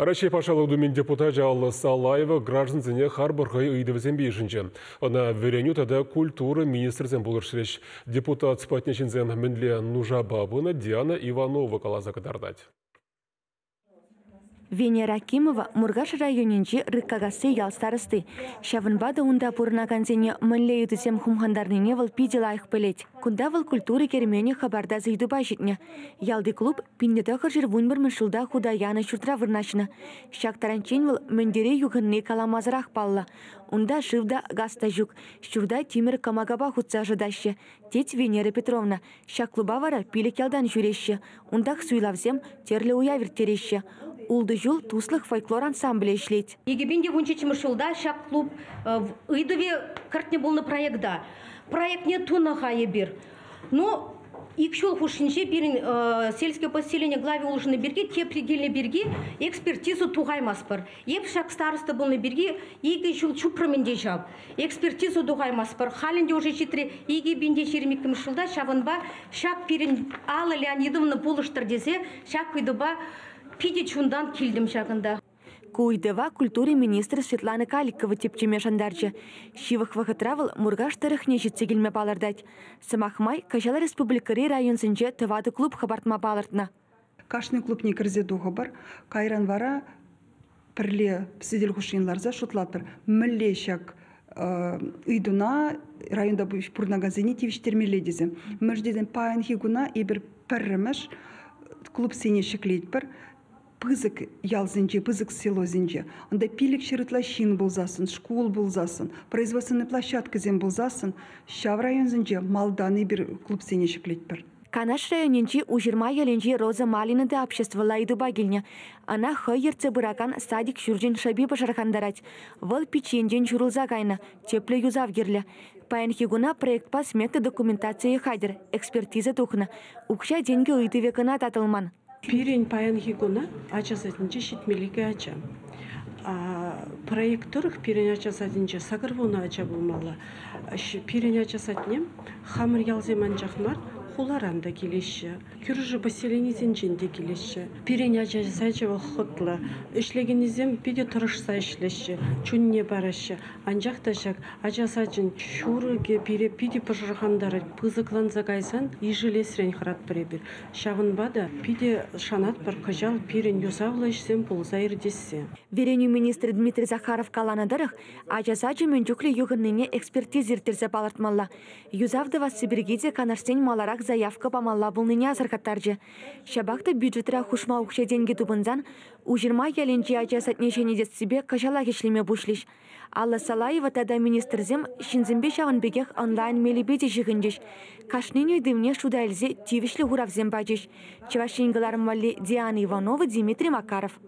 Рашей пашалудумен депутат Жаллы Салаева гражданзіне харбырғай үйдівізен бейшінчі. Она вереню тада культура министрзен болыршыреш. Депутат спатнешінзен мінле Нужа Бабына Диана Иванова калаза кадардать. Венера Акимова Мургаш районинчи рыккагасы ял старысты. Шавынбада унда пурна канзене мэнле ютысем хумхандарныне вал пиделайх пылеть. Кунда вал культуры кермене хабарда зайду башитне. Ялды клуб пиндета хыржыр вунбар мышылда худаяна шуртра вырнашына. Шак таранчен вал мендере югынны каламазырах палла. Унда шивда гаста жук. Шурда тимир камагаба хутса жыдаще. Теть Венера Петровна. Шак клуба вара пилек ялдан жүреше. Ундах суйлавзем терле уявер тереще. Улды жул туслых фольклор ансамбле ишлеть. Егебенде вунчич мышылда шак клуб ыйдыве картне болны проектда. Проект не туна хае бир. Но икшул хушинче бирин сельское поселение главе улжны берги, те предельные берги экспертизу тугаймаспыр. Еп шак староста болны берги, иги жул чупраменде жав. Экспертизу тугаймаспыр. Халинде уже читре егебенде черемикті мышылда шавынба шак пирин Алла Леонидовна болыштыр десе, шак күйдыба пиде чундан килдим шагында. Куйдыва культуры министр Светлана Каликова тепчеме шандарчы. Шивых вахытравыл Мургаш тарыхне жетсе келме балардать. Самахмай Кашала республикари районсынче тывады клуб хабартма балардна. Кашный клуб не кірзе дуғабар, кайран вара пірле псидель хушинларза шутлатыр. Мүлле шак үйдуна районда пурнагазини тивиштермеле дезе. Мүждеден паян хигуна ибір пірріміш клуб сене шеклейт бір. Пызык ялзинче, пызык село зинче. Онда пилик шырытлащин болзасын, школ болзасын, производственный площадка зен болзасын, шав район зинче малданы bir клуб сене шеклейт бір. Канаш районинчи ужирма еленчи Роза Малина де общество лайды багильня. Она хайырцы быракан садик шуржин шаби башархандарать. Вол печенжен шурулза кайна, тепле юзав герля. Паянхигуна проект по сметы документации хадер, экспертиза тухна. Укша деньги уйты векана татылман. Пирень паянхигуна ачасатинче шитмелиге ача. Проекторых пирень ачасатинче сагарвуна ача булмала. Пирень ачасатнем хамыр ялземан жахмар хуларанда келеші. Күржі поселенезен женде келеші. Пирень ачасача вахотла. Ишлегенезем пиде тұрышса ишлеші. Чунне барашы. Анжақташак ачасачын чурыге пиде пожырғандары пызыклан загайсан ежелесрен храт пребір. Шавынбада пиде шанат бар кажал пирень юзавла ішсен пулзайыр десе. Вереню министр Дмитрий Захаров каланадарых ачасачы мөнчуклі югынныне экспертизиртерзе балартмалла. Юзавдыва Сибиргиде канарсен маларак заявка памалла булныне азыркаттаржы. Шабақта бюджетра хушма укше деньги тубынзан, ужирма яленчи ачасатнешені дестсібе кажала кешлеме бушлиш. Алла Салаева тада министрзем шинзембе шаванбегех онлайн мелебеде жығынжыш. Кашныню дымне шудайлзе тивишлі ғуравзем бачыш. Чевашингыларым валли Диана Иванова, Дмитрий Макаров.